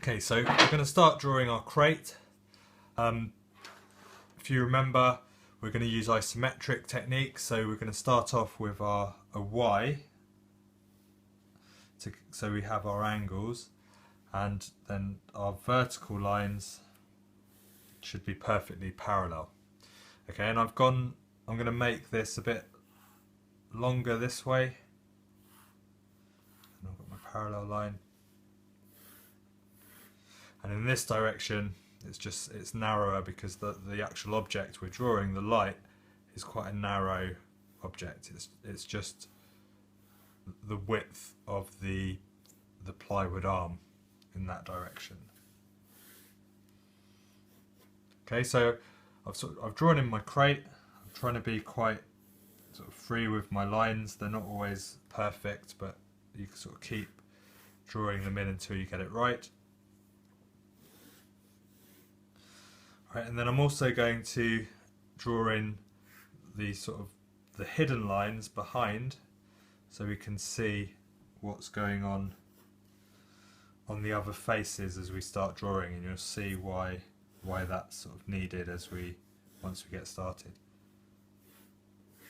Okay, so we're going to start drawing our crate. If you remember, we're going to use isometric technique, so we're going to start off with a Y, so we have our angles, and then our vertical lines should be perfectly parallel. Okay, and I'm going to make this a bit longer this way, and I've got my parallel line, and in this direction it's narrower because the actual object we're drawing, the light, is quite a narrow object. It's just the width of the plywood arm in that direction. Okay, so I've drawn in my crate. I'm trying to be quite sort of free with my lines. They're not always perfect, but you can sort of keep drawing them in until you get it right. Right, and then I'm also going to draw in the the hidden lines behind, so we can see what's going on the other faces as we start drawing, and you'll see why that's sort of needed once we get started.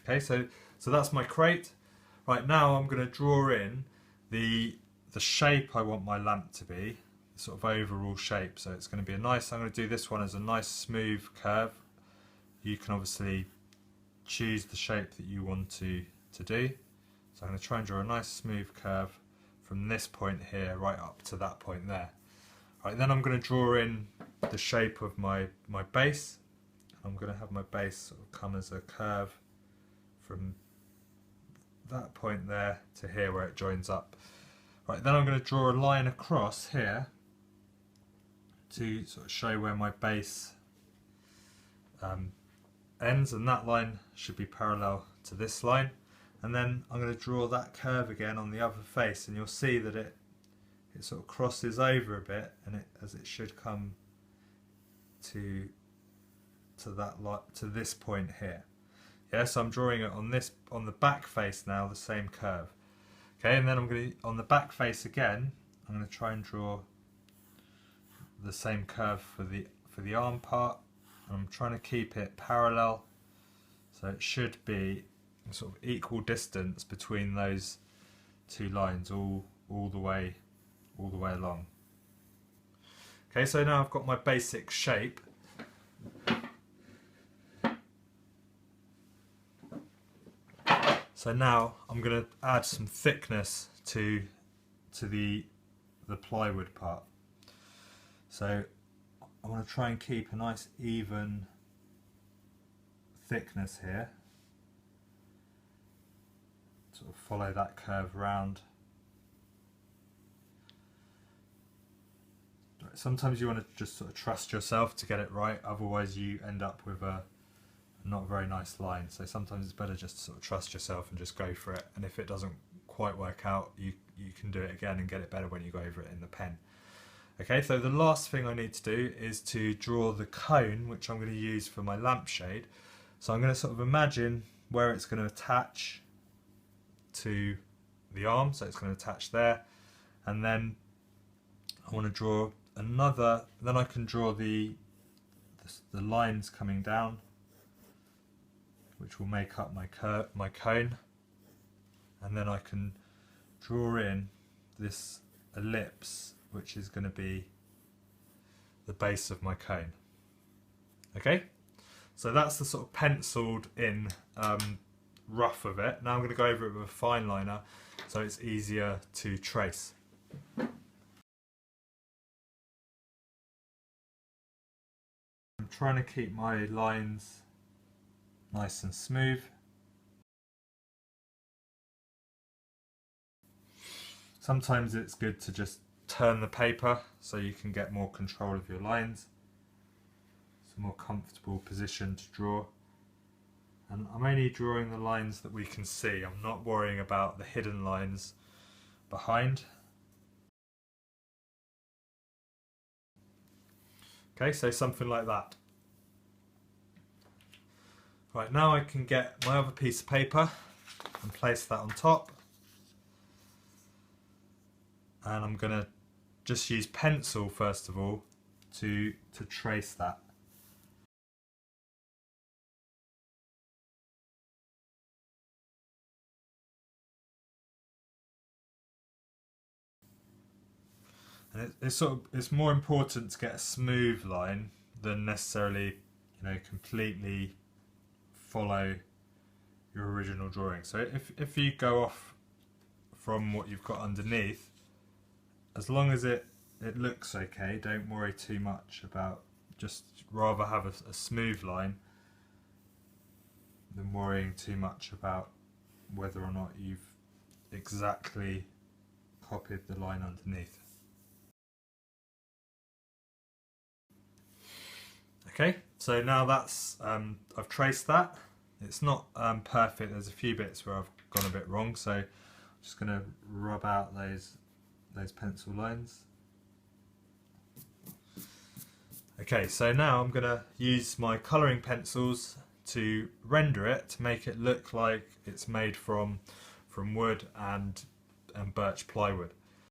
Okay, so that's my crate. Right, now I'm going to draw in the shape I want my lamp to be, the sort of overall shape. So it's going to be I'm going to do this one as a nice smooth curve. You can obviously choose the shape that you want to do. So I'm going to try and draw a nice smooth curve from this point here right up to that point there. Right, then I'm going to draw in the shape of my base. I'm going to have my base sort of come as a curve from that point there to here where it joins up. Right, then I'm going to draw a line across here to sort of show where my base ends, and that line should be parallel to this line. And then I'm going to draw that curve again on the other face, and you'll see that it sort of crosses over a bit, and as it should come to this point here. Yeah, so I'm drawing it on the back face now, the same curve. Okay, and then I'm going to, on the back face again, I'm going to try and draw the same curve for the arm part. I'm trying to keep it parallel, so it should be sort of equal distance between those two lines all the way along. Okay, so now I've got my basic shape. So now I'm going to add some thickness to the plywood part. So I want to try and keep a nice even thickness here. Sort of follow that curve round. Sometimes you want to just sort of trust yourself to get it right, otherwise you end up with a not very nice line. So sometimes it's better just to sort of trust yourself and just go for it, and if it doesn't quite work out, you can do it again and get it better when you go over it in the pen. Okay, so the last thing I need to do is to draw the cone, which I'm going to use for my lampshade. So I'm going to sort of imagine where it's going to attach to the arm, so it's going to attach there, and then I want to draw another, then I can draw the lines coming down, which will make up my cone, and then I can draw in this ellipse, which is going to be the base of my cone. Okay, so that's the sort of penciled in rough of it. Now I'm going to go over it with a fine liner so it's easier to trace. I'm trying to keep my lines nice and smooth. Sometimes it's good to just turn the paper so you can get more control of your lines. It's a more comfortable position to draw. And I'm only drawing the lines that we can see. I'm not worrying about the hidden lines behind. Okay, so something like that. Right, now I can get my other piece of paper and place that on top. And I'm going to just use pencil first of all to trace that. And it's more important to get a smooth line than necessarily, completely follow your original drawing. So if you go off from what you've got underneath, as long as it looks okay, don't worry too much about, just rather have a smooth line than worrying too much about whether or not you've exactly copied the line underneath. Okay, so now that's I've traced that. It's not perfect, there's a few bits where I've gone a bit wrong, so I'm just going to rub out those pencil lines. Okay, so now I'm going to use my colouring pencils to render it, to make it look like it's made from wood and birch plywood.